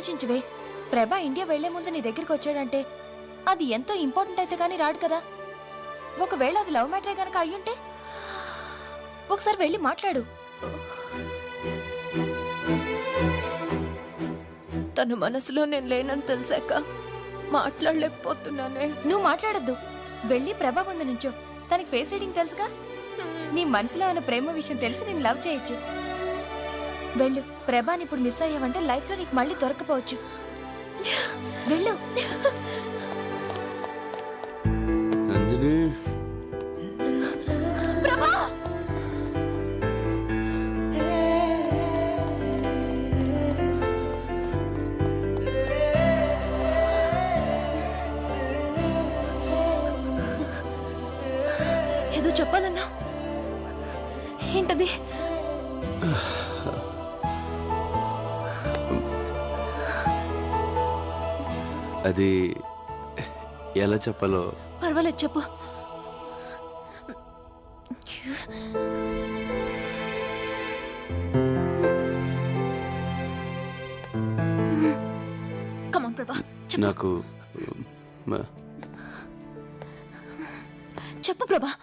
ఆలోచించువే. ప్రభా ఇండియా వెళ్లే ముందు నీ దగ్గరికి వచ్చాడంటే అది ఎంతో ఇంపార్టెంట్ అయితే కానీ రాడు కదా. ఒకవేళ అది లవ్ మ్యాటరే కనుక అయ్యుంటే ఒకసారి వెళ్ళి మాట్లాడు. తన మనసులో నేను లేనని తెలిసాక మాట్లాడలేకపోతున్నానే. నువ్వు మాట్లాడద్దు, వెళ్ళి ప్రభా ముందు నుంచో. తనకి ఫేస్ రీడింగ్ తెలుసుగా. నీ మనసులో ఉన్న ప్రేమ విషయం తెలిసి నేను లవ్ చేయొచ్చు. వెళ్ళు. ప్రభాని ఇప్పుడు మిస్ అయ్యావంటే లైఫ్ లో నీకు మళ్ళీ దొరకపోవచ్చు. వెళ్ళు. ప్రభా ఏదో చెప్పాలన్నా. ఏంటది? అది ఎలా చెప్పాలో. పర్వాలేదు, చెప్పు. కమాన్ ప్రభా, నాకు చెప్పు ప్రభా.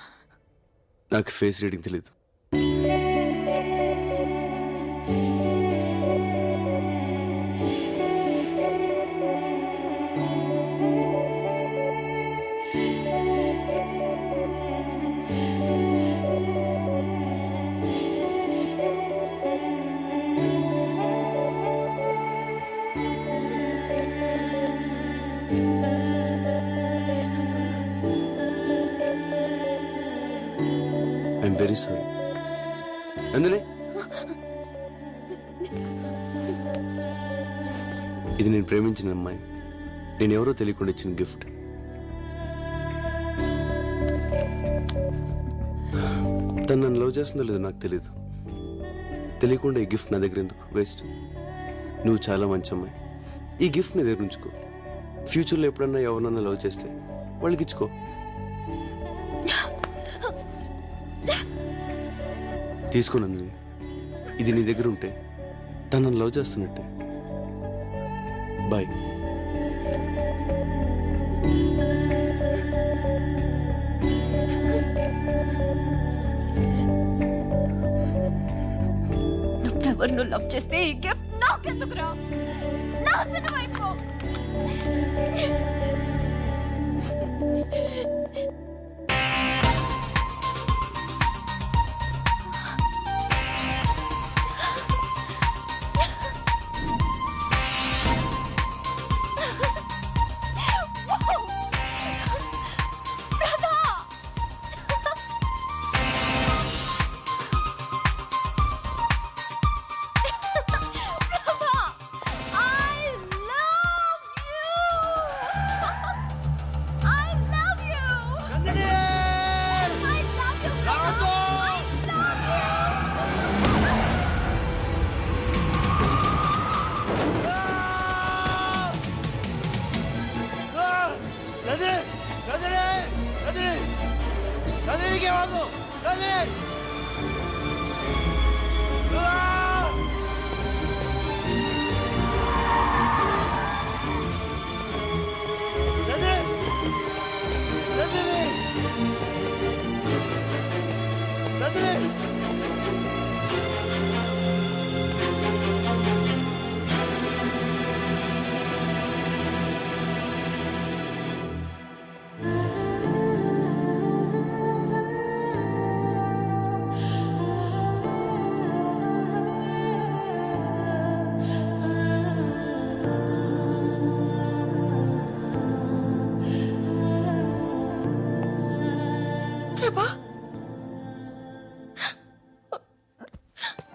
నాకు ఫేస్ రీడింగ్ తెలీదు. I'm very sorry. అందునే ఇది నేను ప్రేమించిన అమ్మాయి. నేను ఎవరో తెలియకుండా ఇచ్చిన గిఫ్ట్. తను నన్ను లవ్ చేస్తుందో లేదో నాకు తెలీదు. తెలియకుండా ఈ గిఫ్ట్ నా దగ్గర ఎందుకు వేస్ట్? నువ్వు చాలా మంచి అమ్మాయి. ఈ గిఫ్ట్ నీ దగ్గర ఉంచుకో. ఫ్యూచర్లో ఎప్పుడన్నా ఎవరినన్నా లవ్ చేస్తే వాళ్ళకి ఇచ్చుకో. తీసుకోనంది. ఇది నీ దగ్గర ఉంటే తను నన్ను లవ్ చేస్తున్నట్టే. బాయ్. నువ్వెవరు లవ్ చేస్తే ఈ గిఫ్ట్ నాకెందుకురా? నాశనం అయిపో.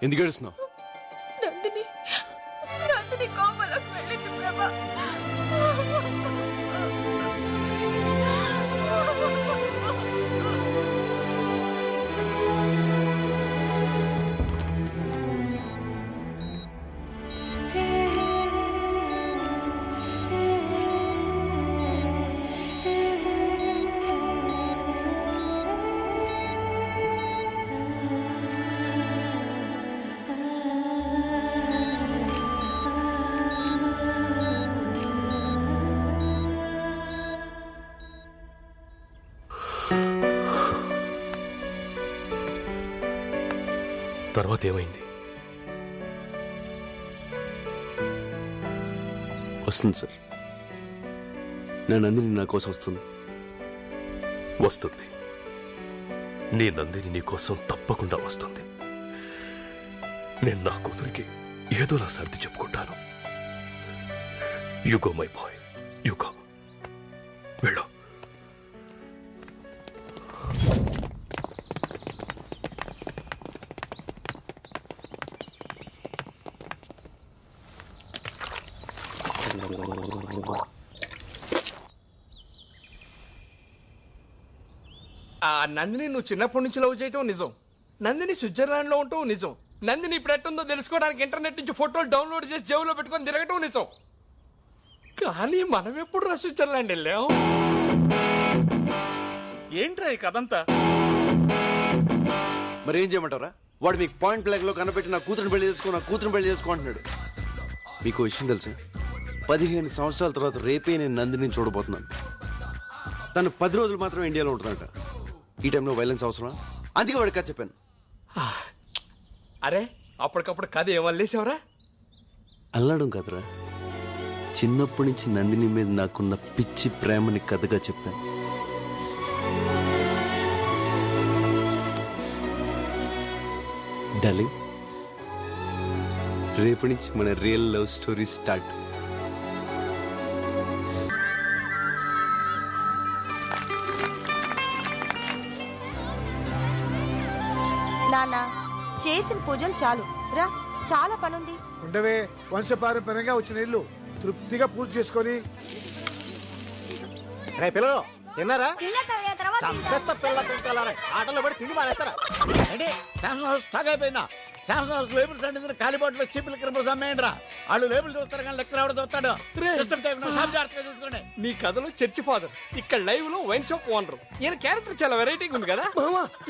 ఎందుకు ఏడుస్తున్నావు? నందిని కోమలోకి వెళ్ళింది ప్రభా. తర్వాత ఏమైంది? వస్తుంది సార్, నా నందిని నా కోసం వస్తుంది. వస్తుంది. నీ నందిని నీ కోసం తప్పకుండా వస్తుంది. నేను నా కూతురికి ఏదోలా సర్ది చెప్పుకుంటాను. యుగో మై బాయ్, యుగో. వెళ్ళు. నందిని నువ్వు చిన్నప్పటి నుంచి లవ్ చేయటం నిజం. నందిని స్విట్జర్లాండ్ లో ఉండటం నిజం. నందిని ఇప్పుడు ఎట్టుందో తెలుసుకోవడానికి ఇంటర్నెట్ నుంచి ఫోటోలు డౌన్లోడ్ చేసి జేబులో పెట్టుకొని తిరగటం నిజం. కానీ మనం ఎప్పుడు రా స్విట్జర్లాండ్ వెళ్ళాం? ఏంట్రా ఈ కథంతా? మరి ఏం చేయమంటారా? వాడు మీకు పాయింట్ బ్లాక్ లో కనబెట్టి నా కూతురుని పెళ్లి చేసుకో అంటున్నాడు. మీకు విషయం తెలుసా? 15 సంవత్సరాల తర్వాత రేపే నేను నందిని చూడబోతున్నాను. తను 10 రోజులు మాత్రమే ఇండియాలో ఉంటుందంట. ఈ టైంలో వైలెన్స్ అవసరమా? అందుకే వాడికి కథ చెప్పాను. అరే అప్పటికప్పుడు కథ ఏమల్లేసావరా? అల్లాడం కదరా, చిన్నప్పటి నుంచి నందిని మీద నాకున్న పిచ్చి ప్రేమని కథగా చెప్పాను. డార్లింగ్, రేపటి నుంచి మన రియల్ లవ్ స్టోరీ స్టార్ట్. నాన్న చేసిన పూజలు చాలు రా, చాలా పనుంది. ఉండవే, వంశపారంపర్యంగా వచ్చిన ఇల్లు తృప్తిగా పూజ చేసుకొని. రే పిల్లలు తిన్నారా? ఆటలో పడి తిండి మానేస్తారా? అంటే శాంసంగ్ హౌస్ స్టాక్ అయిపోయిందా? శాంసంగ్ హౌస్ లేబుల్స్ అంటే కాలిబాట్లో చీపులు కిరపలు అమ్మేయండి రా. వాళ్ళు లేబుల్ చూస్తారు కానీ లెక్క రావడం చూస్తాడు. చూసుకోండి. నీ కథలో చర్చి ఫాదర్, ఇక్కడ లైవ్ లో వైన్ షాప్ ఓనర్. ఈయన క్యారెక్టర్ చాలా వెరైటీగా ఉంది కదా.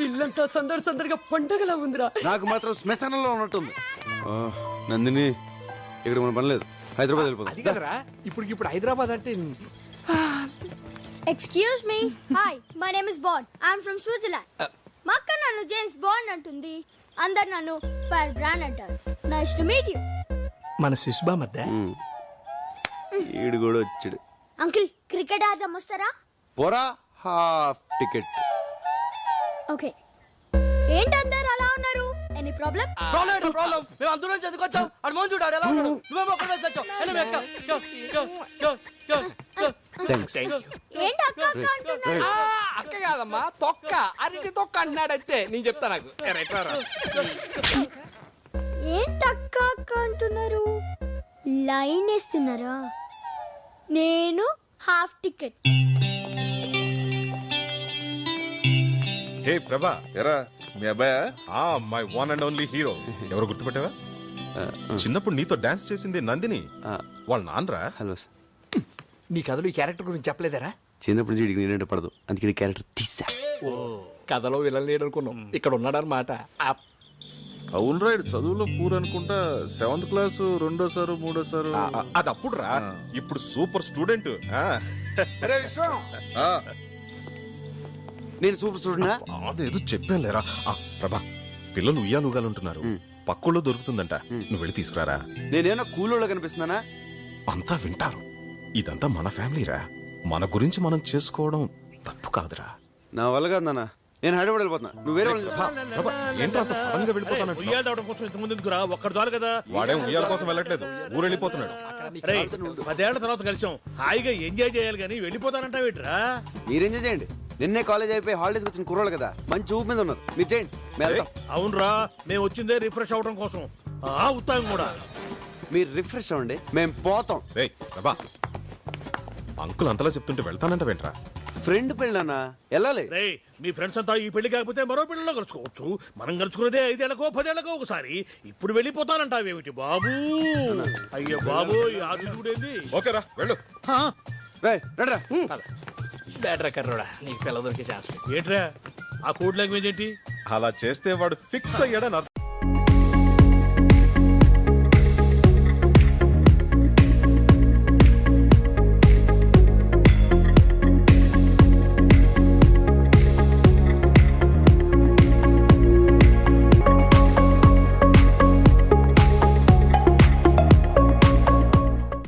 ఇల్లంతా సందడిగా పండగలా ఉందిరా. నాకు మాత్రం శ్మశానంలో ఉన్నట్టుంది. నందిని, ఇక్కడ మన పని లేదు, హైదరాబాద్ వెళ్ళిపోతాం. అది కదరా, ఇప్పుడు హైదరాబాద్ అంటే Excuse me. Hi, my name is Bond. I'm from Switzerland. మా అక్క నన్ను జేమ్స్ బాండ్ అంటుంది. అందరు నన్ను ఫైర్ బ్రాండ్ అంటారు. Nice to meet you. మన శిశుబా మధ్య ఈడు కూడా వచ్చాడు. అంకుల్, క్రికెట్ ఆడదాం వస్తారా? పోరా, హాఫ్ టికెట్. ఓకే. ఏంటి అందరు అలా ఉన్నారు? Any problem? ప్రాబ్లం మేము అందరం చదువుకొచ్చాం. అది మోహన్ చూడాడు ఎలా ఉన్నాడు. నువ్వేమో ఒక్కడే వచ్చావు. థ్యాంక్స్. ఏంటి అక్క అక్క అంటున్నారు? అక్క కాదమ్మా, తొక్క, అరటి తొక్క అంటున్నాడైతే. నేను చెప్తా నాకు. ఏంటి అక్క అక్క అంటున్నారు? లైన్ వేస్తున్నారా? నేను హాఫ్ టికెట్. హే ప్రభా, ఎరా మీ అబ్బాయా? My one and only hero. ఎవరు గుర్తుపెట్టావా? చిన్నప్పుడు నీతో డాన్స్ చేసింది నందిని, వాళ్ళ నాన్నరా. Hello sir. నీ కథలో ఈ క్యారెక్టర్ గురించి చెప్పలేదరా? చిన్నప్పటి నుంచి వీడికి నేనంటే పడదు, అందుకే క్యారెక్టర్ తీసా. ఓ, కథలో విలన్ లేడు అనుకున్నాం, ఇక్కడ ఉన్నాడనమాట. అవును రా, చదువులో పూర్ అనుకుంటా. 7th క్లాస్ 2వ సారు 3వ సారు. అది అప్పుడు రా, ఇప్పుడు సూపర్ స్టూడెంట్. నేను సూపర్ స్టూడెంట్. అదేదో చెప్పాను లేరా. ప్రభా, పిల్లలు ఉయ్యాలుగాలుంటున్నారు, పక్కలో దొరుకుతుందంట, నువ్వు వెళ్ళి తీసుకురారా. నేనేమన్నా కూలోళ్ళ కనిపిస్తున్నానా? అంతా వింటారు. ఇదంతా మన ఫ్యామిలీరా, మన గురించి మనం చేసుకోవడం తప్పు కాదురా. నా వల్ల కాదు నాన్న, నేను హైదరాబాద్ వెళ్ళిపోతున్నా. నువ్వు వేరే ఏంటో అంత సడన్ గా వెళ్ళిపోతాను. ఉయ్యాలవడం కోసం ఇంతకుముందు ఎందుకురా? ఒక్కడు చాలు కదా. వాడేం ఉయ్యాల కోసం వెళ్ళట్లేదు, ఊరు వెళ్ళిపోతున్నాడు. 10 ఏళ్ల తర్వాత కలిసాం, హాయిగా ఎంజాయ్ చేయాలి కానీ వెళ్ళిపోతానంటావేట్రా? మీరు ఎంజాయ్ చేయండి. నిన్నే కాలేజ్ అయిపోయి హాలిడేస్ వచ్చిన కుర్రోళ్ళు కదా, మంచి ఊపు మీద ఉన్నారు. మీరు చేయండి. అవునరా, మేము వచ్చిందే రిఫ్రెష్ అవడం కోసం. ఉత్తాం కూడా. మీరు రిఫ్రెష్ అవ్వండి, మేము పోతాం. రేయ్ ప్రభా, అంకుల్ అంతలా చెప్తుంటే వెళ్తానంట వెంట్రా. ఫ్రెండ్ పెళ్ళన్నా వెళ్ళాలి. రే, మీ ఫ్రెండ్స్ అంతా ఈ పెళ్లి కాకపోతే మరో పెళ్లిలో కలుసుకోవచ్చు. మనం కలుసుకున్నదే 5 ఏళ్లకో 10 ఏళ్లకో ఒకసారి. ఇప్పుడు వెళ్ళిపోతానంటావేమిటి బాబు? అయ్యో బాబు, ఆదిడేంది? ఓకేరా, వెళ్ళు. బేటరా కర్రోడా, నీకు పిల్ల దొరికే చేస్తా. ఏంట్రా ఆ కోడ్ లాంగ్వేజ్ ఏంటి? అలా చేస్తే వాడు ఫిక్స్ అయ్యాడని